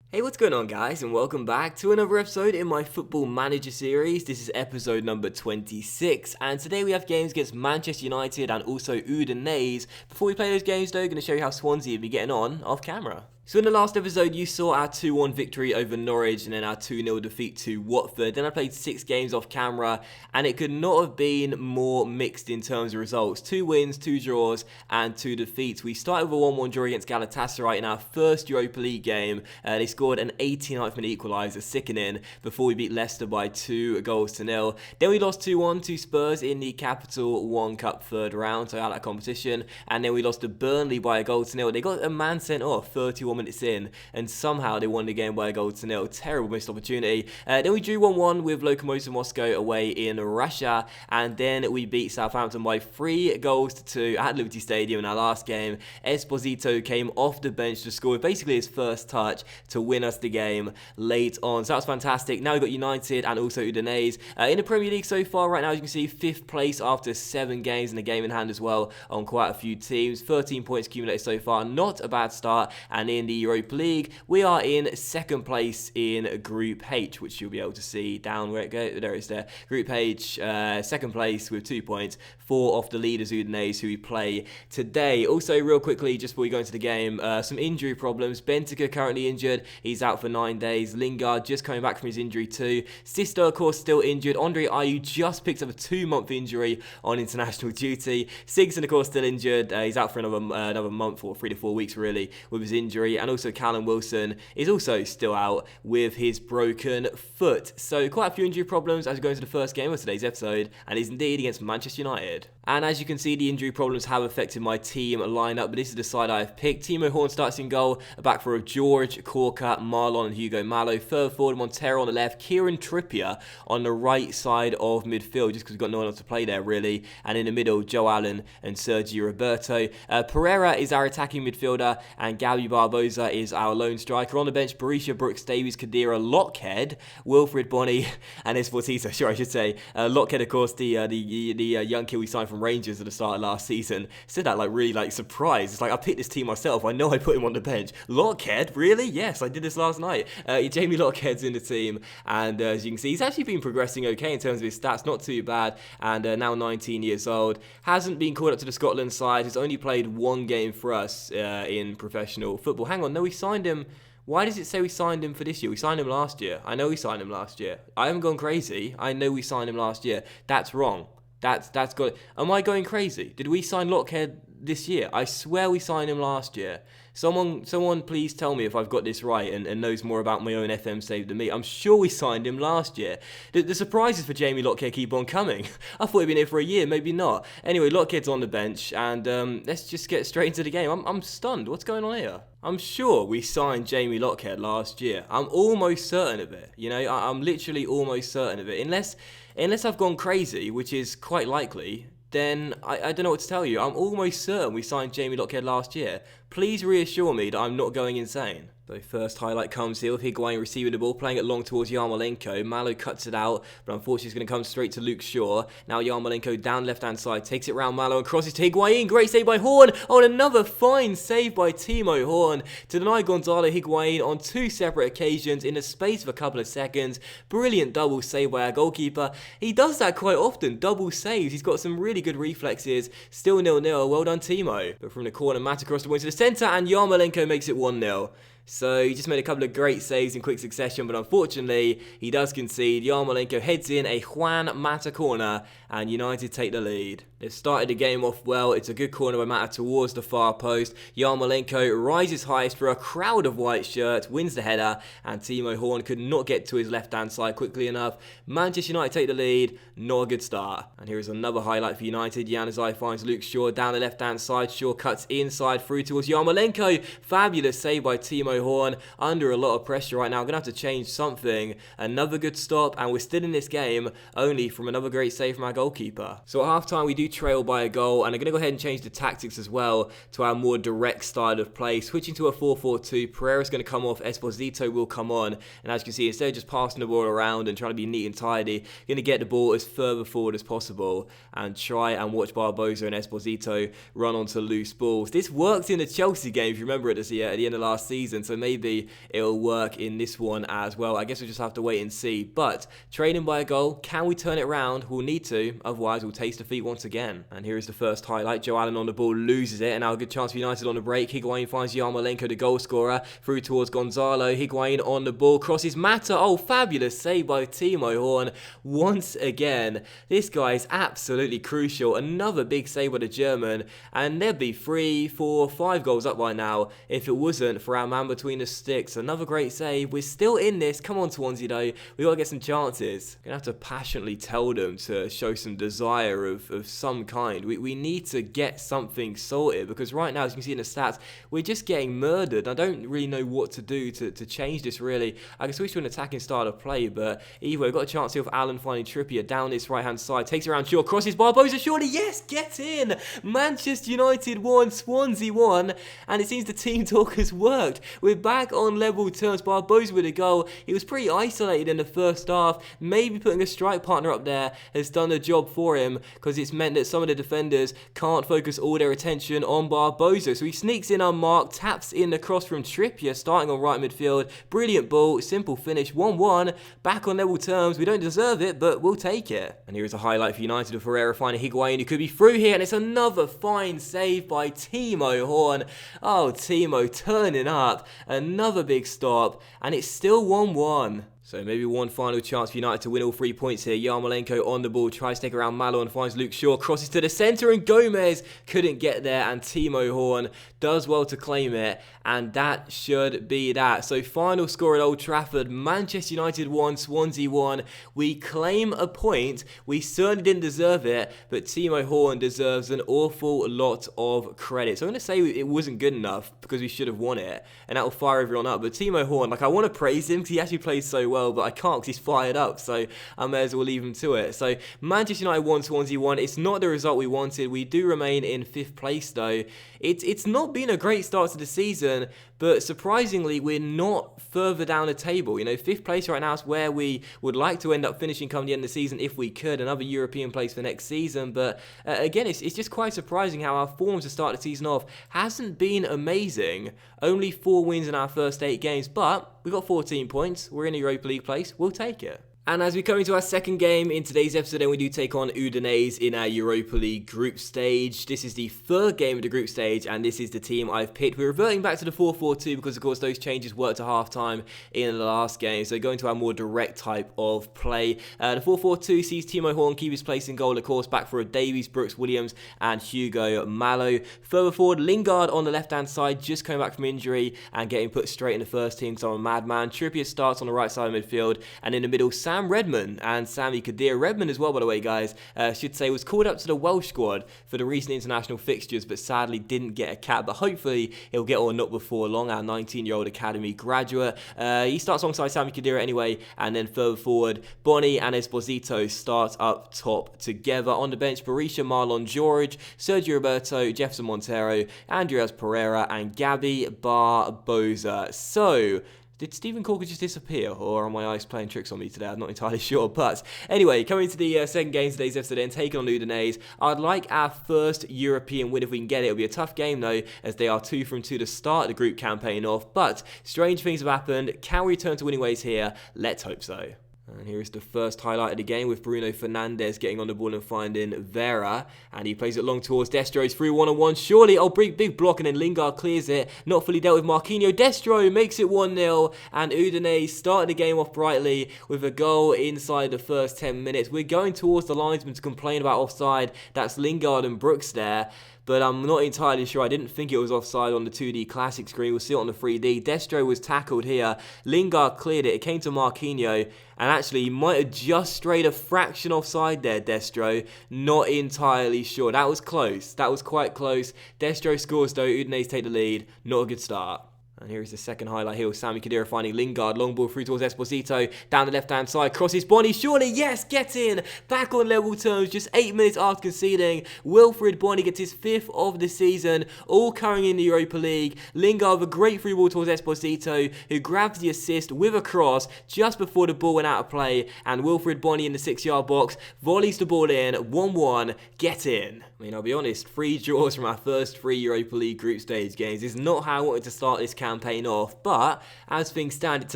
Hey, what's going on, guys, and welcome back to another episode in my Football Manager series. This is episode number 26, and today we have games against Manchester United and also Udinese. Before we play those games, though, I'm going to show you how Swansea have been getting on off camera. So in the last episode, you saw our 2-1 victory over Norwich and then our 2-0 defeat to Watford. Then I played 6 games off camera, and it could not have been more mixed in terms of results. 2 wins, 2 draws, and 2 defeats. We started with a 1-1 draw against Galatasaray in our first Europa League game. They scored an 89th minute equaliser, sickening, before we beat Leicester by 2-0. Then we lost 2-1 to Spurs in the Capital One Cup third round, so out of that competition. And then we lost to Burnley by 1-0. They got a man sent off 31 minutes in, and somehow they won the game by 1-0. Terrible missed opportunity. Then we drew 1-1 with Lokomotiv Moscow away in Russia, and then we beat Southampton by 3-2 at Liberty Stadium in our last game. Esposito came off the bench to score with basically his first touch to win us the game late on. So that was fantastic. Now we've got United and also Udinese. In the Premier League so far right now, as you can see, 5th place after 7 games and a game in hand as well on quite a few teams. 13 points accumulated so far, not a bad start. And in the Europa League, we are in 2nd place in Group H, which you'll be able to see down where it goes. There it is there. Group H, 2nd place with 2 points. 4 off the leaders Udinese, who we play today. Also, real quickly, just before we go into the game, some injury problems. Benteke currently injured. He's out for 9 days. Lingard just coming back from his injury too. Sisto, of course, still injured. Andre Ayew just picked up a 2-month injury on international duty. Sigurdsson, of course, still injured. He's out for another month or 3 to 4 weeks, really, with his injury. And also Callum Wilson is also still out with his broken foot. So quite a few injury problems as we go into the first game of today's episode, and is indeed against Manchester United. And as you can see, the injury problems have affected my team lineup, but this is the side I have picked. Timo Horn starts in goal, a back four of George, Corker, Marlon and Hugo Malo. Further forward, Montero on the left, Kieran Trippier on the right side of midfield, just because we've got no one else to play there, really. And in the middle, Joe Allen and Sergio Roberto. Pereira is our attacking midfielder, and Gabby Barbosa is our lone striker. On the bench, Berisha, Brooks, Davies, Kadira, Lockhead, Wilfred Bonney, and Esposito, sure I should say. Lockhead, of course, the young kid we signed from Rangers at the start of last season. Said that really surprised. It's like, I picked this team myself. I know I put him on the bench. Lockhead? Really? Yes, I did this last night. Jamie Lockhead's in the team, and as you can see, he's actually been progressing okay in terms of his stats. Not too bad, and now 19 years old. Hasn't been called up to the Scotland side. He's only played 1 game for us in professional football. Hang on, no, we signed him. Why does it say we signed him for this year? We signed him last year. I know we signed him last year. I haven't gone crazy. I know we signed him last year. That's wrong. That's got it. Am I going crazy? Did we sign Lockhead this year? I swear we signed him last year. Someone please tell me if I've got this right and knows more about my own FM save than me. I'm sure we signed him last year. The surprises for Jamie Lockhead keep on coming. I thought he'd been here for a year, maybe not. Anyway, Lockhead's on the bench, and let's just get straight into the game. I'm stunned. What's going on here? I'm sure we signed Jamie Lockhead last year. I'm almost certain of it. You know, I'm literally almost certain of it. Unless I've gone crazy, which is quite likely, then I don't know what to tell you. I'm almost certain we signed Jamie Lockhead last year. Please reassure me that I'm not going insane. The first highlight comes here with Higuain receiving the ball, playing it long towards Yarmolenko. Malo cuts it out, but unfortunately it's going to come straight to Luke Shaw. Now Yarmolenko down left-hand side, takes it round Malo and crosses to Higuain. Great save by Horn. Oh, and another fine save by Timo Horn to deny Gonzalo Higuain on 2 separate occasions in the space of a couple of seconds. Brilliant double save by our goalkeeper. He does that quite often, double saves. He's got some really good reflexes. Still 0-0. Well done, Timo. But from the corner, Matt across the wing to the centre, and Yarmolenko makes it 1-0. So he just made a couple of great saves in quick succession, but unfortunately he does concede. Yarmolenko heads in a Juan Mata corner, and United take the lead. They've started the game off well. It's a good corner by Mata towards the far post. Yarmolenko rises highest for a crowd of white shirts, wins the header, and Timo Horn could not get to his left-hand side quickly enough. Manchester United take the lead. Not a good start. And here is another highlight for United. Januzaj finds Luke Shaw down the left-hand side. Shaw cuts inside through towards Yarmolenko. Fabulous save by Timo Horn. Under a lot of pressure right now. I'm going to have to change something. Another good stop, and we're still in this game only from another great save from our goalkeeper. So at half-time we do trail by a goal, and I'm going to go ahead and change the tactics as well to our more direct style of play. Switching to a 4-4-2, Pereira's going to come off, Esposito will come on, and as you can see, instead of just passing the ball around and trying to be neat and tidy, going to get the ball as further forward as possible and try and watch Barbosa and Esposito run onto loose balls. This worked in the Chelsea game, if you remember it, at the end of last season. so maybe it'll work in this one as well. I guess we'll just have to wait and see. But trailing by a goal, can we turn it around? We'll need to, otherwise we'll taste defeat once again. And here is the first highlight. Joe Allen on the ball, loses it, and now a good chance for United on the break. Higuain finds Yarmolenko, the goal scorer, through towards Gonzalo. Higuain on the ball, crosses Mata. Oh, fabulous save by Timo Horn once again. This guy is absolutely crucial. Another big save by the German, and there'd be 3, 4, 5 goals up by now if it wasn't for our man between the sticks. Another great save. We're still in this. Come on, Swansea, though. We got to get some chances. Gonna have to passionately tell them to show some desire of some kind. We need to get something sorted, because right now, as you can see in the stats, we're just getting murdered. I don't really know what to do to change this, really. I can switch to an attacking style of play, but either way, we've got a chance here with Allen finding Trippier down this right-hand side. Takes it around Shaw, crosses Barbosa, surely, yes, get in! Manchester United 1, Swansea 1, and it seems the team talk has worked. We're back on level terms. Barbosa with a goal. He was pretty isolated in the first half. Maybe putting a strike partner up there has done the job for him, because it's meant that some of the defenders can't focus all their attention on Barbosa. So he sneaks in unmarked, taps in the cross from Trippier, starting on right midfield. Brilliant ball, simple finish, 1-1. Back on level terms. We don't deserve it, but we'll take it. And here is a highlight for United of Ferreira finding Higuain, who could be through here, and it's another fine save by Timo Horn. Oh, Timo turning up. Another big stop, and it's still 1-1. So maybe one final chance for United to win all 3 points here. Yarmolenko on the ball, tries to take around Malo and finds Luke Shaw, crosses to the centre, and Gomez couldn't get there, and Timo Horn does well to claim it, and that should be that. So final score at Old Trafford, Manchester United 1, Swansea 1. We claim a point. We certainly didn't deserve it, but Timo Horn deserves an awful lot of credit. So I'm going to say it wasn't good enough because we should have won it, and that will fire everyone up. But Timo Horn, I want to praise him because he actually plays so well, but I can't because he's fired up, so I may as well leave him to it. So Manchester United 1, Swansea 1. It's not the result we wanted. We do remain in 5th place though. It's not been a great start to the season, but surprisingly we're not further down the table. 5th place right now is where we would like to end up finishing come the end of the season if we could. Another European place for next season, but again, it's just quite surprising how our form to start the season off hasn't been amazing. Only 4 wins in our first 8 games, but we got 14 points. We're in a Europa League place. We'll take it. And as we come into our second game in today's episode, then we do take on Udinese in our Europa League group stage. This is the 3rd game of the group stage, and this is the team I've picked. We're reverting back to the 4-4-2 because, of course, those changes worked at half-time in the last game. So going to our more direct type of play. The 4-4-2 sees Timo Horn keep his place in goal, of course, back for Davies, Brooks, Williams, and Hugo Malo. Further forward, Lingard on the left-hand side, just coming back from injury and getting put straight in the first team because I'm a madman. Trippier starts on the right side of midfield, and in the middle, Sam Redmond and Sami Khedira. Redmond as well, by the way, guys, should say, was called up to the Welsh squad for the recent international fixtures, but sadly didn't get a cap. But hopefully he'll get on not before long, our 19-year-old academy graduate. He starts alongside Sami Khedira anyway, and then further forward, Boni and Esposito start up top together. On the bench, Berisha, Marlon George, Sergio Roberto, Jefferson Montero, Andreas Pereira, and Gabby Barbosa. So, did Stephen Corker just disappear, or are my eyes playing tricks on me today? I'm not entirely sure. But anyway, coming to the second game of today's episode and taking on Udinese, I'd like our first European win if we can get it. It'll be a tough game though, as they are 2 from 2 to start the group campaign off. But strange things have happened. Can we return to winning ways here? Let's hope so. And here is the first highlight of the game with Bruno Fernandes getting on the ball and finding Vera. And he plays it long towards Destro. He's through 1-on-1. Surely, oh, big block, and then Lingard clears it. Not fully dealt with Marquinhos. Destro makes it 1-0. And Udinese started the game off brightly with a goal inside the first 10 minutes. We're going towards the linesman to complain about offside. That's Lingard and Brooks there. But I'm not entirely sure. I didn't think it was offside on the 2D classic screen. We'll see it on the 3D. Destro was tackled here. Lingard cleared it. It came to Marquinhos. And actually, he might have just strayed a fraction offside there, Destro. Not entirely sure. That was close. That was quite close. Destro scores though. Udinese take the lead. Not a good start. And here is the second highlight here with Sami Khedira finding Lingard. Long ball through towards Esposito. Down the left-hand side. Crosses Boni. Surely, yes, get in. Back on level terms. Just 8 minutes after conceding. Wilfried Boni gets his 5th of the season. All carrying in the Europa League. Lingard with a great free ball towards Esposito, who grabs the assist with a cross just before the ball went out of play. And Wilfried Boni in the 6-yard box volleys the ball in. 1-1. Get in. I mean, I'll be honest. 3 draws from our first 3 Europa League group stage games is not how I wanted to start this campaign. campaign off, but as things stand, it's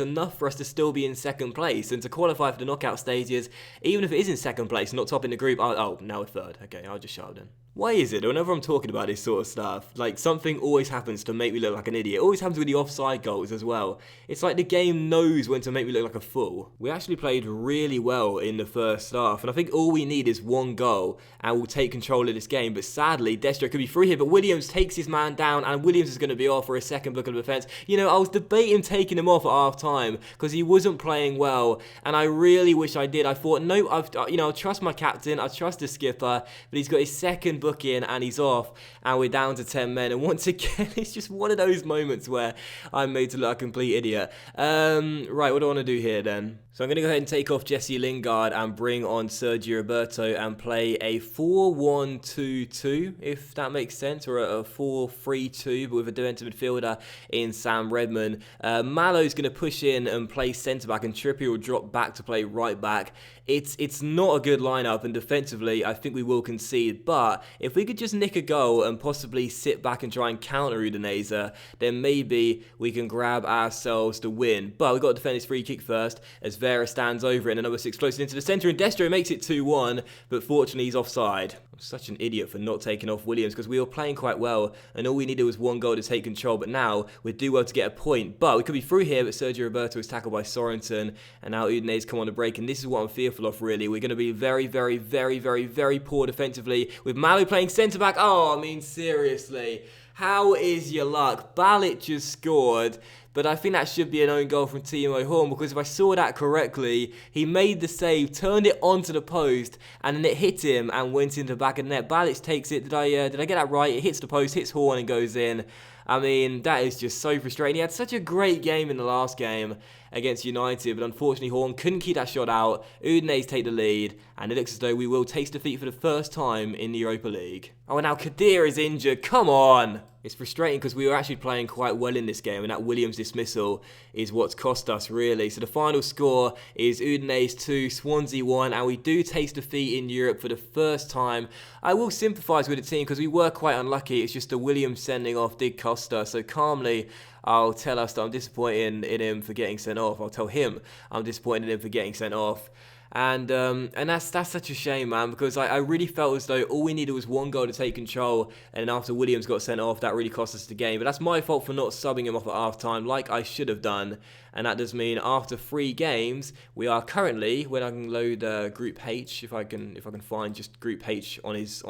enough for us to still be in second place, and to qualify for the knockout stages, even if it is in second place, not top in the group, now we're third. Okay, I'll just shut up then. Why is it, whenever I'm talking about this sort of stuff, like, something always happens to make me look like an idiot? It always happens with the offside goals as well. It's like the game knows when to make me look like a fool. We actually played really well in the first half, and I think all we need is one goal, and we'll take control of this game. But sadly, Destro could be free here, but Williams takes his man down, and Williams is going to be off for a second book of defence. You know, I was debating taking him off at half-time, because he wasn't playing well, and I really wish I did. I thought, no, I'll trust my captain, I trust the skipper, but he's got his second book in and he's off, and we're down to 10 men, and once again it's just one of those moments where I'm made to look like a complete idiot. Right, what do I want to do here then? So I'm going to go ahead and take off Jesse Lingard and bring on Sergio Roberto and play a 4-1-2-2, if that makes sense, or a 4-3-2, but with a defensive midfielder in Sam Redmond. Mallow's going to push in and play centre-back, and Trippier will drop back to play right-back. It's not a good lineup, and defensively I think we will concede, but if we could just nick a goal and possibly sit back and try and counter Udinese, then maybe we can grab ourselves the win. But we've got to defend this free kick first, as Vera stands over it, and the number 6 closes into the centre, and Destro makes it 2-1, but fortunately he's offside. I'm such an idiot for not taking off Williams, because we were playing quite well, and all we needed was one goal to take control, but now we'd do well to get a point. But we could be through here, but Sergio Roberto was tackled by Sorensen, and now Udinese come on the break, and this is what I'm fearful of, really. We're going to be very, very, very, very, very poor defensively, with Mallow playing centre-back. Oh, I mean, seriously. How is your luck? Ballet just scored, but I think that should be an own goal from Timo Horn, because if I saw that correctly, he made the save, turned it onto the post, and then it hit him and went into the back of the net. Balic takes it. Did I get that right? It hits the post, hits Horn, and goes in. I mean, that is just so frustrating. He had such a great game in the last game against United, but unfortunately Horn couldn't keep that shot out. Udinese take the lead, and it looks as though we will taste defeat for the first time in the Europa League. Oh, and now Kadir is injured. Come on! It's frustrating because we were actually playing quite well in this game, and that Williams dismissal is what's cost us, really. So the final score is Udinese 2, Swansea 1, and we do taste defeat in Europe for the first time. I will sympathise with the team because we were quite unlucky. It's just the Williams sending off did cost us. So calmly, I'll tell us that I'm disappointed in him for getting sent off. I'll tell him I'm disappointed in him for getting sent off. And that's such a shame, man, because I really felt as though all we needed was one goal to take control, and after Williams got sent off, that really cost us the game. But that's my fault for not subbing him off at half-time like I should have done, and that does mean after 3 games, we are currently, when I can load Group H, if I can find just Group H on its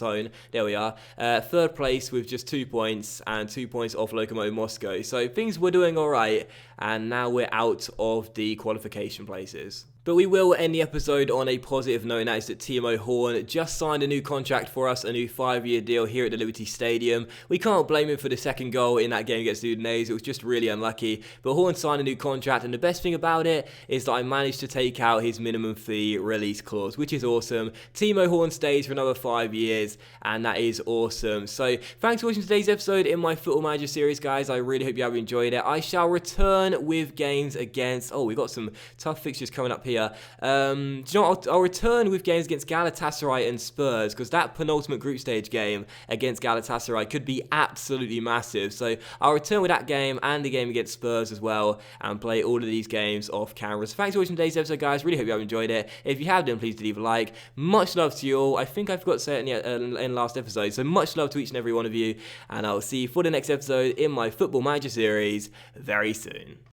own, there we are, 3rd place with just 2 points, and 2 points off Lokomotiv Moscow. So things were doing alright, and now we're out of the qualification places. But we will end the episode on a positive note, and that is that Timo Horn just signed a new contract for us, a new 5-year deal here at the Liberty Stadium. We can't blame him for the second goal in that game against Udinese. It was just really unlucky. But Horn signed a new contract, and the best thing about it is that I managed to take out his minimum fee release clause, which is awesome. Timo Horn stays for another 5 years, and that is awesome. So thanks for watching today's episode in my Football Manager series, guys. I really hope you have enjoyed it. I shall return with games against... Oh, we've got some tough fixtures coming up here. Do you know what? I'll return with games against Galatasaray and Spurs, because that penultimate group stage game against Galatasaray could be absolutely massive. So I'll return with that game and the game against Spurs as well, and play all of these games off camera. So thanks for watching today's episode, guys. Really hope you have enjoyed it. If you have, then please do leave a like. Much love to you all. I think I forgot to say it in the last episode, so much love to each and every one of you, and I'll see you for the next episode in my Football Manager series very soon.